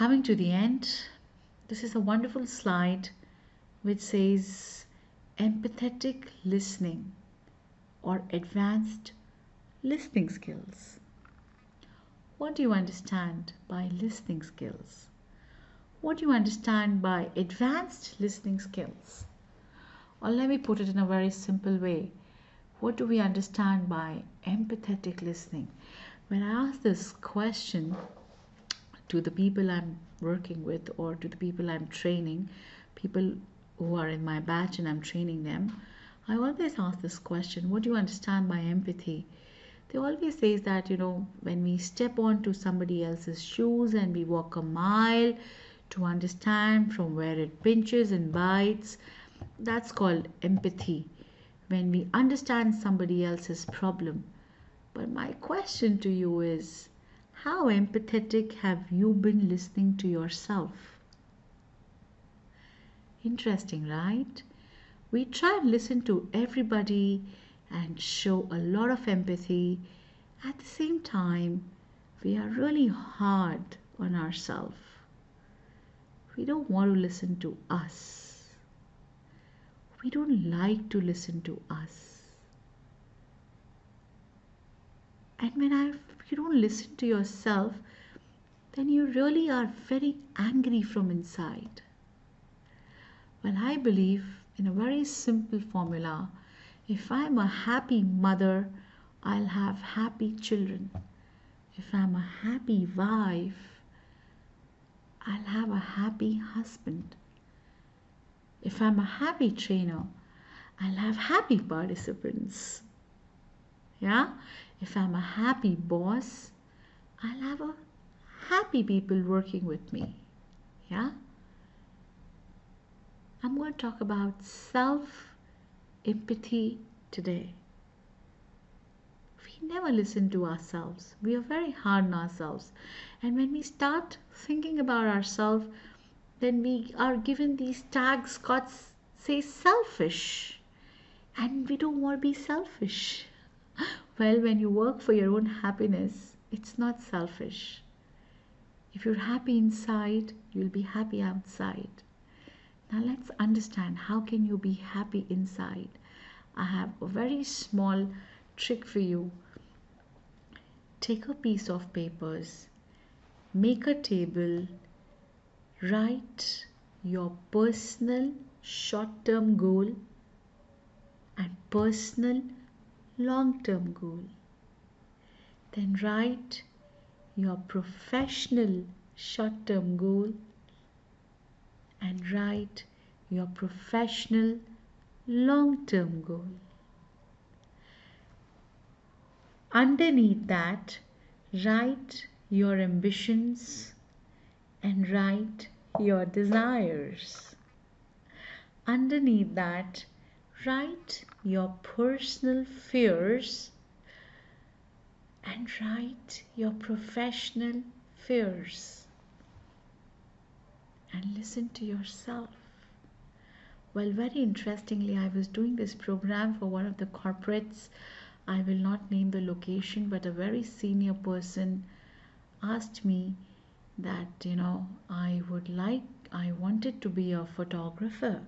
Coming to the end, this is a wonderful slide which says empathetic listening or advanced listening skills. What do you understand by listening skills? What do you understand by advanced listening skills? Or let me put it in a very simple way. What do we understand by empathetic listening? When I ask this question to the people I'm working with or to the people I'm training, people who are in my batch and I'm training them, I always ask this question, what do you understand by empathy? They always say that, when we step onto somebody else's shoes and we walk a mile to understand from where it pinches and bites, that's called empathy. When we understand somebody else's problem. But my question to you is, how empathetic have you been listening to yourself? Interesting, right? We try and listen to everybody and show a lot of empathy. At the same time, we are really hard on ourselves. We don't want to listen to us. We don't like to listen to us. And when you don't listen to yourself, then you really are very angry from inside. Well, I believe in a very simple formula. If I'm a happy mother, I'll have happy children. If I'm a happy wife, I'll have a happy husband. If I'm a happy trainer, I'll have happy participants. Yeah? If I'm a happy boss, I'll have a happy people working with me. Yeah? I'm going to talk about self-empathy today. We never listen to ourselves. We are very hard on ourselves. And when we start thinking about ourselves, then we are given these tags, God says selfish. And we don't want to be selfish. Well, when you work for your own happiness, it's not selfish. If you're happy inside, you'll be happy outside. Now let's understand, how can you be happy inside? I have a very small trick for you. Take a piece of papers, make a table, write your personal short-term goal and personal long-term goal. Then write your professional short-term goal and write your professional long-term goal. Underneath that, write your ambitions and write your desires. Underneath that, write your personal fears and write your professional fears. And listen to yourself. Well, very interestingly, I was doing this program for one of the corporates. I will not name the location, but a very senior person asked me that, I wanted to be a photographer.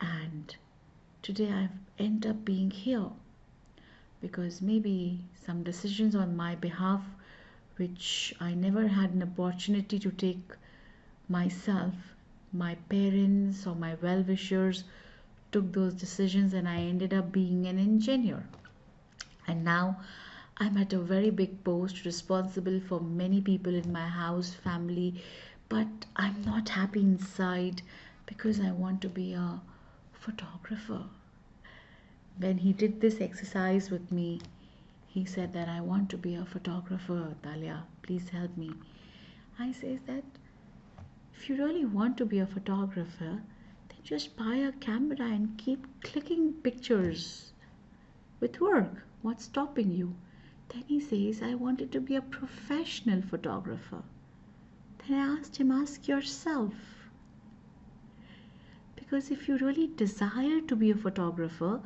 And today I've ended up being here because maybe some decisions on my behalf, which I never had an opportunity to take myself, my parents or my well-wishers took those decisions and I ended up being an engineer. And now I'm at a very big post, responsible for many people in my house, family, but I'm not happy inside because I want to be a photographer. When he did this exercise with me, he said that I want to be a photographer, Talia, please help me. I said that if you really want to be a photographer, then just buy a camera and keep clicking pictures with work. What's stopping you? Then he says, I wanted to be a professional photographer. Then I asked him, ask yourself. Because if you really desire to be a photographer,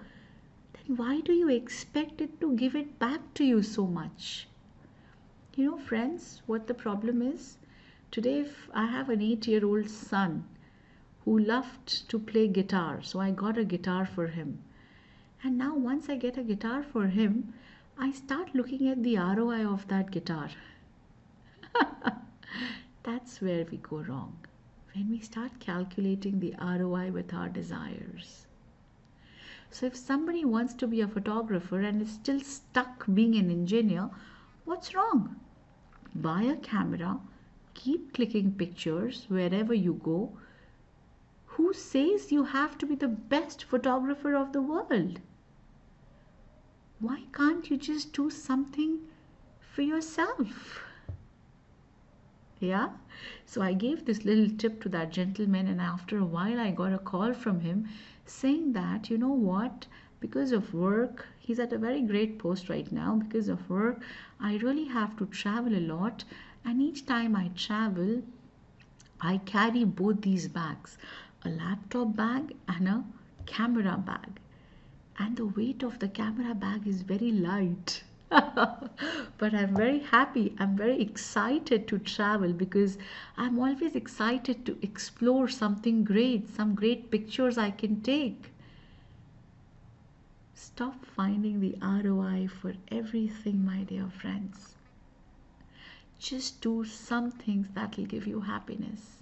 then why do you expect it to give it back to you so much? Friends, what the problem is? Today, if I have an 8-year-old son who loved to play guitar, so I got a guitar for him. And now, once I get a guitar for him, I start looking at the ROI of that guitar. That's where we go wrong. When we start calculating the ROI with our desires. So, if somebody wants to be a photographer and is still stuck being an engineer, what's wrong? Buy a camera, keep clicking pictures wherever you go. Who says you have to be the best photographer of the world? Why can't you just do something for yourself? Yeah? So I gave this little tip to that gentleman, and after a while, I got a call from him saying that, you know what, because of work, he's at a very great post right now. Because of work, I really have to travel a lot, and each time I travel, I carry both these bags, a laptop bag and a camera bag. And the weight of the camera bag is very light. But I'm very happy. I'm very excited to travel because I'm always excited to explore something great, some great pictures I can take. Stop finding the ROI for everything, my dear friends. Just do some things that will give you happiness.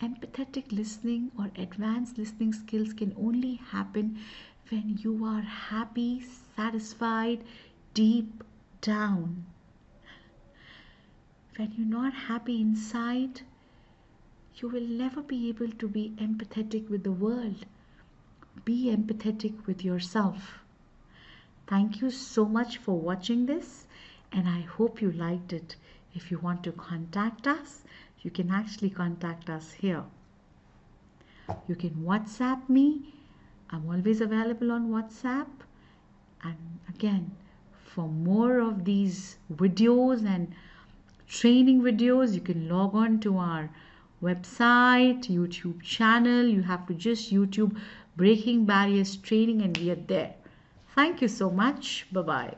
Empathetic listening or advanced listening skills can only happen when you are happy, satisfied, deep down. When you're not happy inside, you will never be able to be empathetic with the world. Be empathetic with yourself. Thank you so much for watching this, and I hope you liked it. If you want to contact us, you can actually contact us here. You can WhatsApp me. I'm always available on WhatsApp. And again, for more of these videos and training videos, you can log on to our website, YouTube channel. You have to just YouTube Breaking Barriers Training and we are there. Thank you so much. Bye-bye.